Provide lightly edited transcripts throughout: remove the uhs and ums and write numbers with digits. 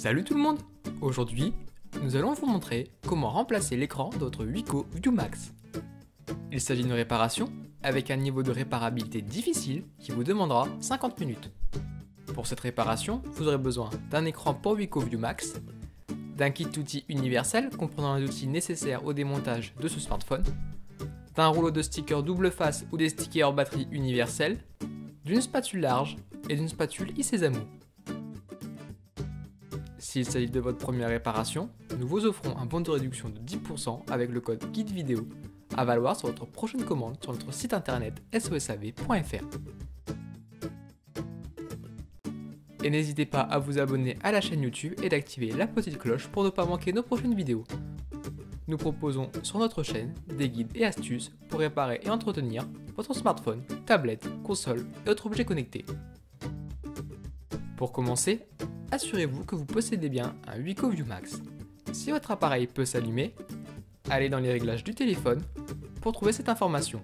Salut tout le monde! Aujourd'hui, nous allons vous montrer comment remplacer l'écran de votre Wiko ViewMax. Il s'agit d'une réparation avec un niveau de réparabilité difficile qui vous demandera 50 minutes. Pour cette réparation, vous aurez besoin d'un écran pour Wiko ViewMax, d'un kit d'outils universel comprenant les outils nécessaires au démontage de ce smartphone, d'un rouleau de stickers double face ou des stickers batterie universels, d'une spatule large et d'une spatule iSesamo. S'il s'agit de votre première réparation, nous vous offrons un bon de réduction de 10% avec le code GUIDEVIDEO à valoir sur votre prochaine commande sur notre site internet sosav.fr. Et n'hésitez pas à vous abonner à la chaîne YouTube et d'activer la petite cloche pour ne pas manquer nos prochaines vidéos. Nous proposons sur notre chaîne des guides et astuces pour réparer et entretenir votre smartphone, tablette, console et autres objets connectés. Pour commencer, assurez-vous que vous possédez bien un Wiko ViewMax. Si votre appareil peut s'allumer, allez dans les réglages du téléphone pour trouver cette information.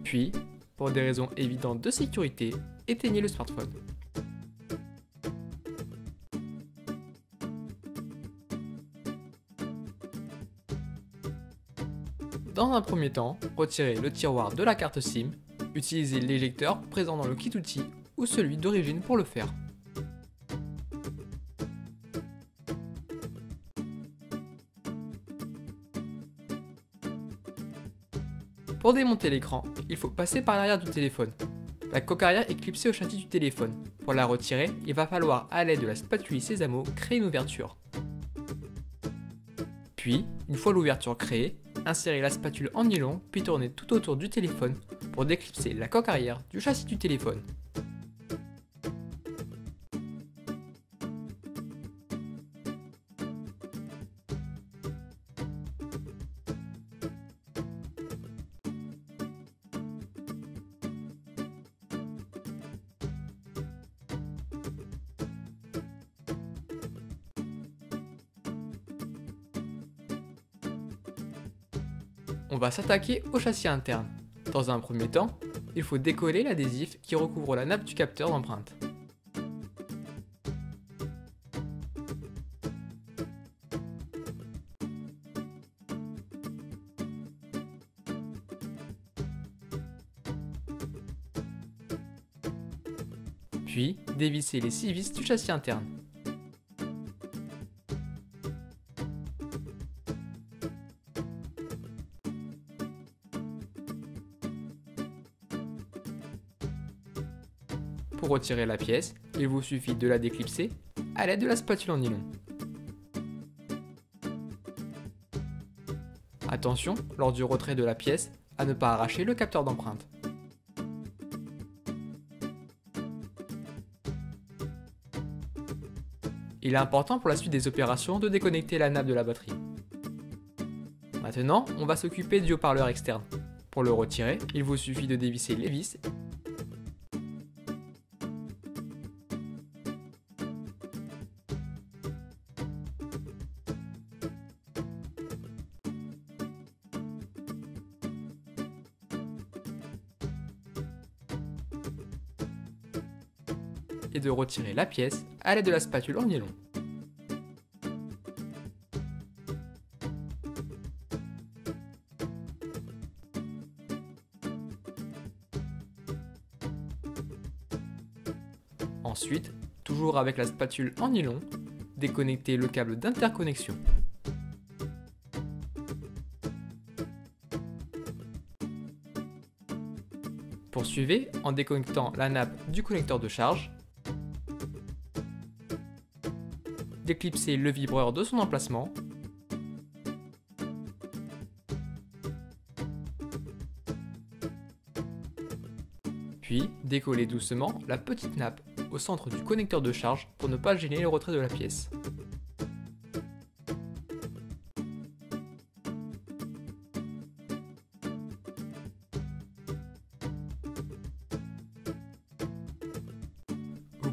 Puis, pour des raisons évidentes de sécurité, éteignez le smartphone. Dans un premier temps, retirez le tiroir de la carte SIM, utilisez l'éjecteur présent dans le kit outils ou celui d'origine pour le faire. Pour démonter l'écran, il faut passer par l'arrière du téléphone. La coque arrière est clipsée au châssis du téléphone. Pour la retirer, il va falloir, à l'aide de la spatule iSesamo, créer une ouverture. Puis, une fois l'ouverture créée, insérez la spatule en nylon puis tournez tout autour du téléphone pour déclipser la coque arrière du châssis du téléphone. On va s'attaquer au châssis interne. Dans un premier temps, il faut décoller l'adhésif qui recouvre la nappe du capteur d'empreinte. Puis, dévissez les 6 vis du châssis interne. Pour retirer la pièce, il vous suffit de la déclipser à l'aide de la spatule en nylon. Attention, lors du retrait de la pièce, à ne pas arracher le capteur d'empreinte. Il est important pour la suite des opérations de déconnecter la nappe de la batterie. Maintenant, on va s'occuper du haut-parleur externe. Pour le retirer, il vous suffit de dévisser les vis . Et de retirer la pièce à l'aide de la spatule en nylon. Ensuite, toujours avec la spatule en nylon, déconnectez le câble d'interconnexion. Poursuivez en déconnectant la nappe du connecteur de charge. Déclipsez le vibreur de son emplacement. Puis, décollez doucement la petite nappe au centre du connecteur de charge pour ne pas gêner le retrait de la pièce.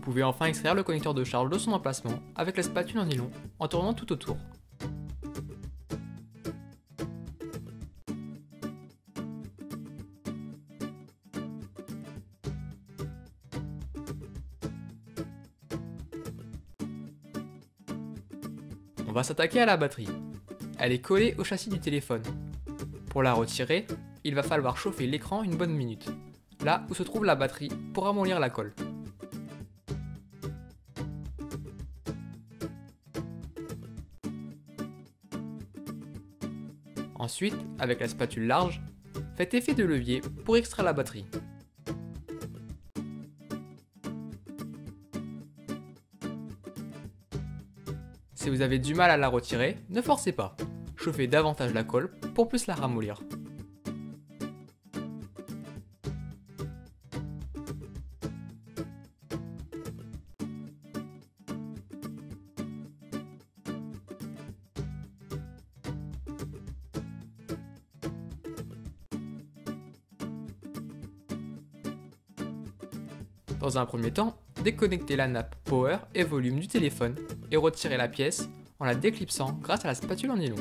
Vous pouvez enfin extraire le connecteur de charge de son emplacement avec la spatule en nylon en tournant tout autour. On va s'attaquer à la batterie. Elle est collée au châssis du téléphone. Pour la retirer, il va falloir chauffer l'écran une bonne minute, là où se trouve la batterie pour amollir la colle. Ensuite, avec la spatule large, faites effet de levier pour extraire la batterie. Si vous avez du mal à la retirer, ne forcez pas. Chauffez davantage la colle pour plus la ramollir. Dans un premier temps, déconnectez la nappe power et volume du téléphone et retirez la pièce en la déclipsant grâce à la spatule en nylon.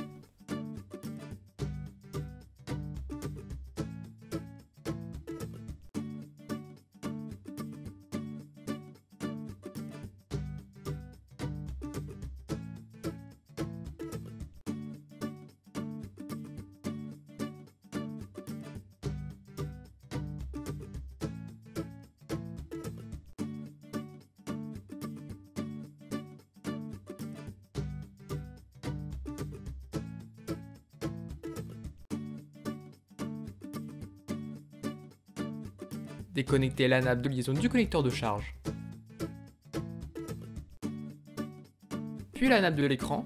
Déconnectez la nappe de liaison du connecteur de charge, puis la nappe de l'écran,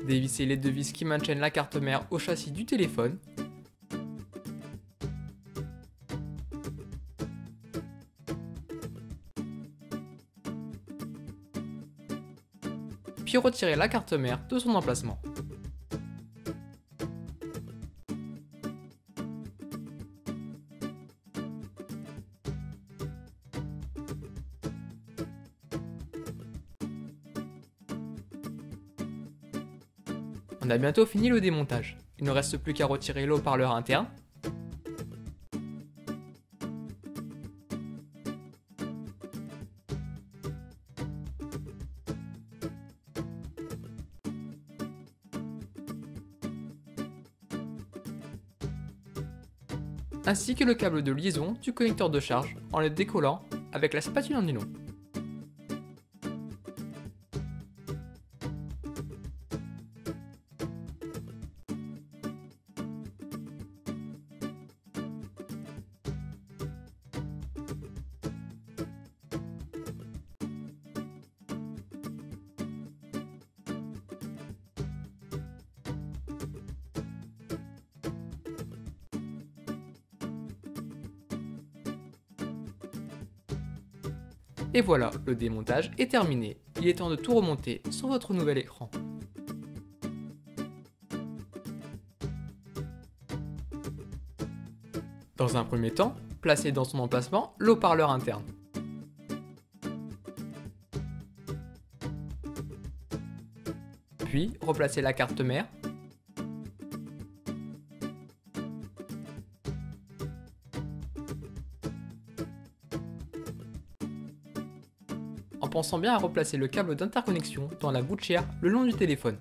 dévissez les deux vis qui maintiennent la carte mère au châssis du téléphone, puis retirez la carte mère de son emplacement. On a bientôt fini le démontage. Il ne reste plus qu'à retirer le haut-parleur interne, ainsi que le câble de liaison du connecteur de charge en le décollant avec la spatule en nylon. Et voilà, le démontage est terminé. Il est temps de tout remonter sur votre nouvel écran. Dans un premier temps, placez dans son emplacement le haut-parleur interne. Puis, replacez la carte mère. En pensant bien à replacer le câble d'interconnexion dans la gouttière le long du téléphone.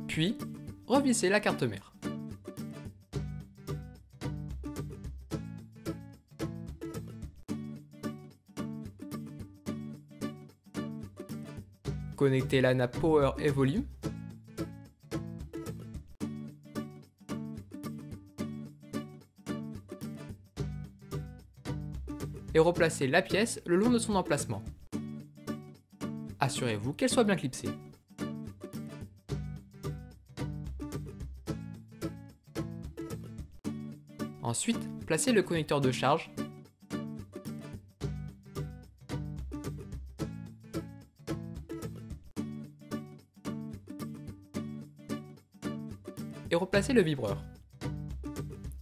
Puis, revissez la carte mère. Connectez la nappe power et volume. Et replacez la pièce le long de son emplacement. Assurez-vous qu'elle soit bien clipsée. Ensuite, placez le connecteur de charge et replacez le vibreur.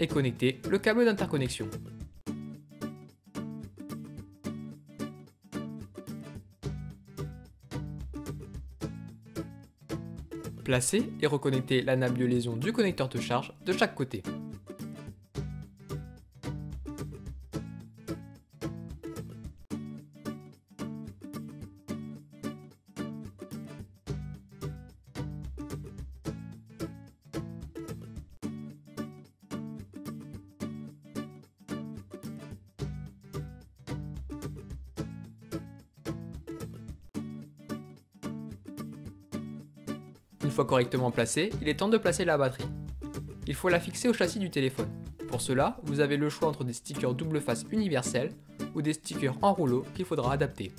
Et connectez le câble d'interconnexion. Placez et reconnectez la nappe de liaison du connecteur de charge de chaque côté. Une fois correctement placée, il est temps de placer la batterie. Il faut la fixer au châssis du téléphone. Pour cela, vous avez le choix entre des stickers double face universels ou des stickers en rouleau qu'il faudra adapter.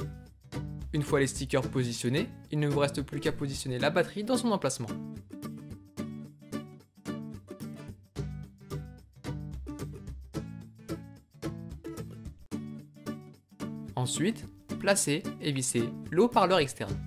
Une fois les stickers positionnés, il ne vous reste plus qu'à positionner la batterie dans son emplacement. Ensuite, placez et vissez le haut-parleur externe.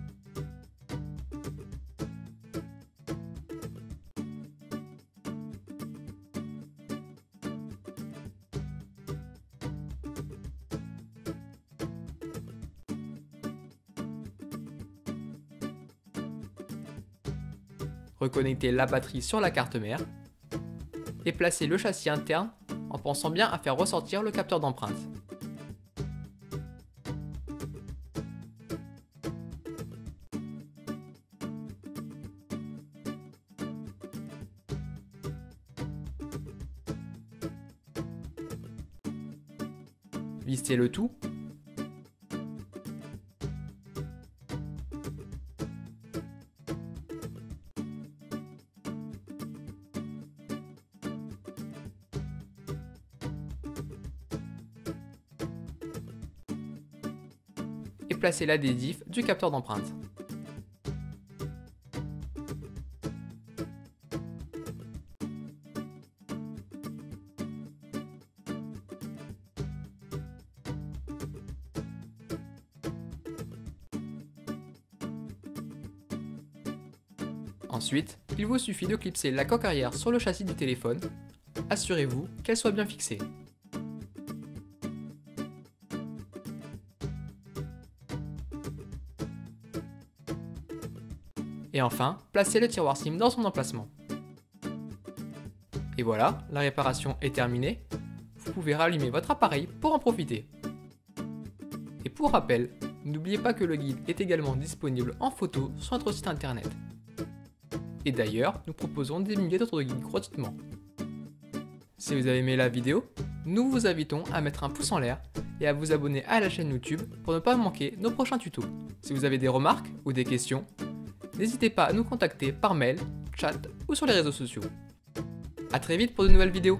Reconnectez la batterie sur la carte mère et placez le châssis interne en pensant bien à faire ressortir le capteur d'empreinte. Vissez le tout . Et placez l'adhésif du capteur d'empreinte. Ensuite, il vous suffit de clipser la coque arrière sur le châssis du téléphone. Assurez-vous qu'elle soit bien fixée. Et enfin, placez le tiroir SIM dans son emplacement. Et voilà, la réparation est terminée. Vous pouvez rallumer votre appareil pour en profiter. Et pour rappel, n'oubliez pas que le guide est également disponible en photo sur notre site internet. Et d'ailleurs, nous proposons des milliers d'autres guides gratuitement. Si vous avez aimé la vidéo, nous vous invitons à mettre un pouce en l'air et à vous abonner à la chaîne YouTube pour ne pas manquer nos prochains tutos. Si vous avez des remarques ou des questions, n'hésitez pas à nous contacter par mail, chat ou sur les réseaux sociaux. A très vite pour de nouvelles vidéos.